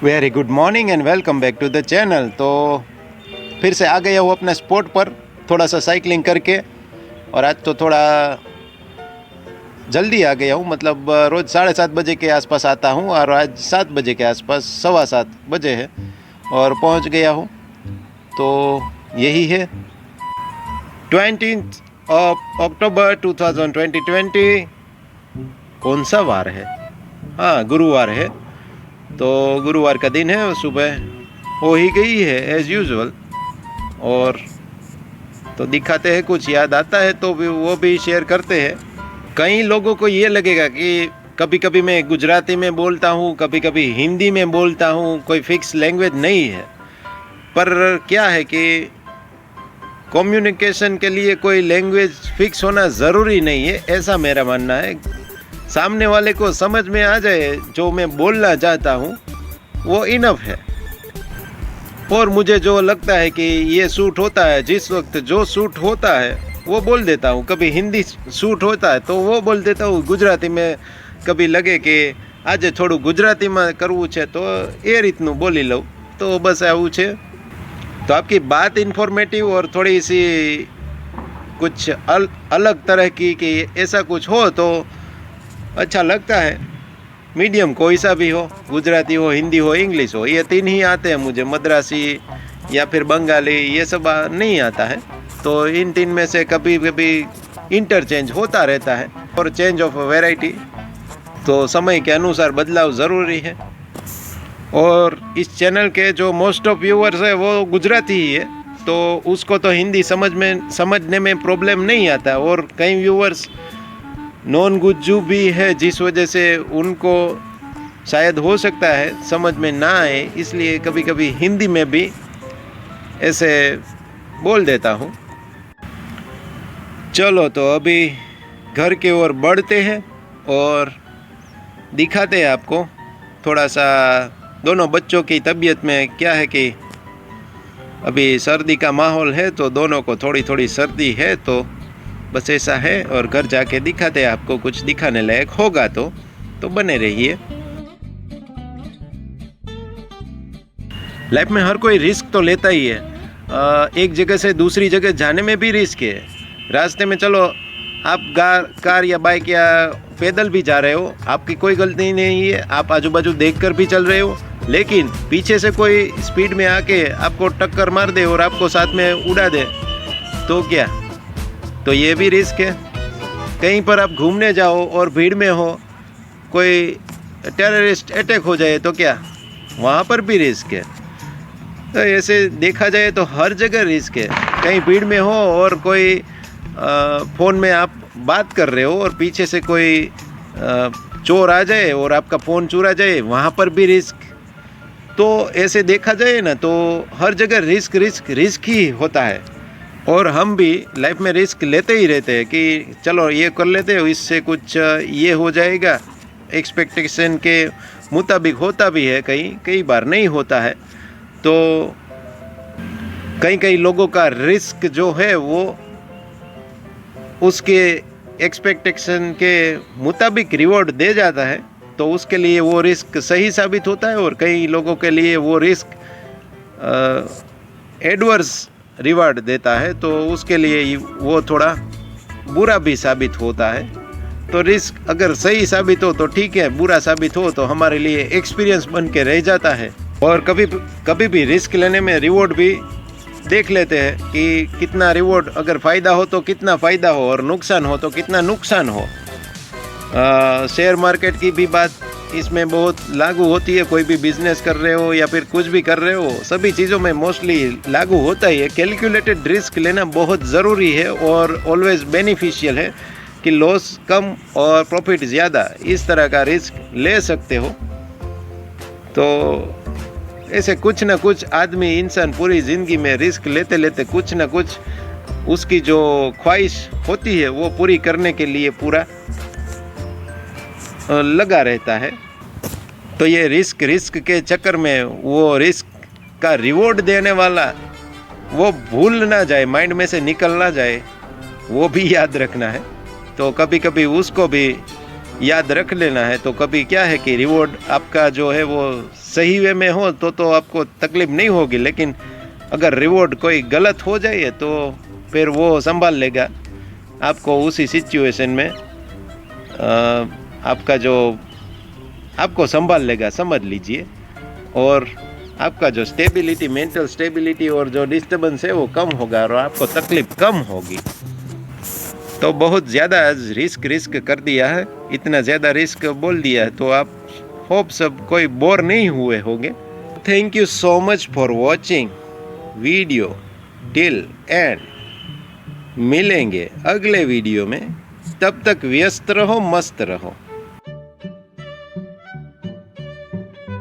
Very good morning and welcome back to the channel. तो फिर से आ गया हूँ अपने स्पॉट पर थोड़ा सा साइकिलिंग करके। और आज तो थोड़ा जल्दी आ गया हूँ, मतलब रोज़ 7:30 बजे के आसपास आता हूँ और आज 7 बजे के आसपास 7:15 बजे है और पहुँच गया हूँ। तो यही है 20 अक्टूबर 2020। कौन सा वार है? हाँ, गुरुवार है। तो गुरुवार का दिन है, सुबह हो ही गई है एज़ यूजुअल। और तो दिखाते हैं, कुछ याद आता है तो भी वो भी शेयर करते हैं। कई लोगों को ये लगेगा कि कभी कभी मैं गुजराती में बोलता हूँ, कभी कभी हिंदी में बोलता हूँ, कोई फिक्स लैंग्वेज नहीं है। पर क्या है कि कम्युनिकेशन के लिए कोई लैंग्वेज फिक्स होना ज़रूरी नहीं है, ऐसा मेरा मानना है। सामने वाले को समझ में आ जाए जो मैं बोलना चाहता हूँ वो इनफ है। और मुझे जो लगता है कि ये सूट होता है, जिस वक्त जो सूट होता है वो बोल देता हूँ। कभी हिंदी सूट होता है तो वो बोल देता हूँ। गुजराती में कभी लगे कि आज थोड़ું ગુજરાતીમાં કરવું છે તો એ રીતનું બોલી લઉં, તો બસ આવું છે। तो आपकी बात इन्फॉर्मेटिव और थोड़ी सी कुछ अलग तरह की कि ऐसा कुछ हो तो अच्छा लगता है। मीडियम कोई सा भी हो, गुजराती हो, हिंदी हो, इंग्लिश हो, ये तीन ही आते हैं मुझे। मद्रासी या फिर बंगाली ये सब नहीं आता है। तो इन तीन में से कभी कभी इंटरचेंज होता रहता है और चेंज ऑफ वैरायटी, तो समय के अनुसार बदलाव ज़रूरी है। और इस चैनल के जो मोस्ट ऑफ व्यूअर्स है वो गुजराती ही है, तो उसको तो हिंदी समझने में प्रॉब्लम नहीं आता। और कई व्यूअर्स नॉन गुज्जू भी है, जिस वजह से उनको शायद हो सकता है समझ में ना आए, इसलिए कभी कभी हिंदी में भी ऐसे बोल देता हूँ। चलो तो अभी घर की ओर बढ़ते हैं और दिखाते हैं आपको थोड़ा सा दोनों बच्चों की तबीयत में क्या है कि अभी सर्दी का माहौल है, तो दोनों को थोड़ी थोड़ी सर्दी है, तो बस ऐसा है। और घर जाके दिखाते हैं आपको, कुछ दिखाने लायक होगा तो बने रहिए। लाइफ में हर कोई रिस्क तो लेता ही है। एक जगह से दूसरी जगह जाने में भी रिस्क है। रास्ते में चलो आप कार या बाइक या पैदल भी जा रहे हो, आपकी कोई गलती नहीं है, आप आजू बाजू देख कर भी चल रहे हो, लेकिन पीछे से कोई स्पीड में आके आपको टक्कर मार दे और आपको साथ में उड़ा दे तो क्या? तो ये भी रिस्क है। कहीं पर आप घूमने जाओ और भीड़ में हो, कोई टेररिस्ट अटैक हो जाए तो क्या? वहाँ पर भी रिस्क है। तो ऐसे देखा जाए तो हर जगह रिस्क है। कहीं भीड़ में हो और कोई फ़ोन में आप बात कर रहे हो और पीछे से कोई चोर आ जाए और आपका फ़ोन चुरा जाए, वहाँ पर भी रिस्क। तो ऐसे देखा जाए ना तो हर जगह रिस्क रिस्क रिस्क ही होता है। और हम भी लाइफ में रिस्क लेते ही रहते हैं कि चलो ये कर लेते हो, इससे कुछ ये हो जाएगा। एक्सपेक्टेशन के मुताबिक होता भी है, कई बार नहीं होता है। तो कई लोगों का रिस्क जो है वो उसके एक्सपेक्टेशन के मुताबिक रिवॉर्ड दे जाता है, तो उसके लिए वो रिस्क सही साबित होता है। और कई लोगों के लिए वो रिस्क एडवर्स रिवार्ड देता है, तो उसके लिए वो थोड़ा बुरा भी साबित होता है। तो रिस्क अगर सही साबित हो तो ठीक है, बुरा साबित हो तो हमारे लिए एक्सपीरियंस बन के रह जाता है। और कभी भी रिस्क लेने में रिवॉर्ड भी देख लेते हैं कि कितना रिवॉर्ड, अगर फ़ायदा हो तो कितना फ़ायदा हो और नुकसान हो तो कितना नुकसान हो। शेयर मार्केट की भी बात इसमें बहुत लागू होती है। कोई भी बिजनेस कर रहे हो या फिर कुछ भी कर रहे हो, सभी चीज़ों में मोस्टली लागू होता ही है। कैलकुलेटेड रिस्क लेना बहुत ज़रूरी है और ऑलवेज बेनिफिशियल है कि लॉस कम और प्रॉफिट ज़्यादा, इस तरह का रिस्क ले सकते हो। तो ऐसे कुछ ना कुछ आदमी, इंसान पूरी ज़िंदगी में रिस्क लेते लेते कुछ ना कुछ उसकी जो ख्वाहिश होती है वो पूरी करने के लिए पूरा लगा रहता है। तो ये रिस्क के चक्कर में वो रिस्क का रिवॉर्ड देने वाला वो भूल ना जाए, माइंड में से निकल ना जाए, वो भी याद रखना है। तो कभी कभी उसको भी याद रख लेना है। तो कभी क्या है कि रिवॉर्ड आपका जो है वो सही वे में हो तो आपको तकलीफ नहीं होगी, लेकिन अगर रिवॉर्ड कोई गलत हो जाए तो फिर वो संभाल लेगा आपको उसी सिचुएशन में। आपका जो आपको संभाल लेगा, समझ लीजिए। और आपका जो स्टेबिलिटी, मेंटल स्टेबिलिटी और जो डिस्टर्बेंस है वो कम होगा और आपको तकलीफ कम होगी। तो बहुत ज़्यादा रिस्क कर दिया है, इतना ज़्यादा रिस्क बोल दिया है, तो आप होप सब कोई बोर नहीं हुए होंगे। Thank you so much for watching video till and. मिलेंगे अगले वीडियो में, तब तक व्यस्त रहो, मस्त रहो।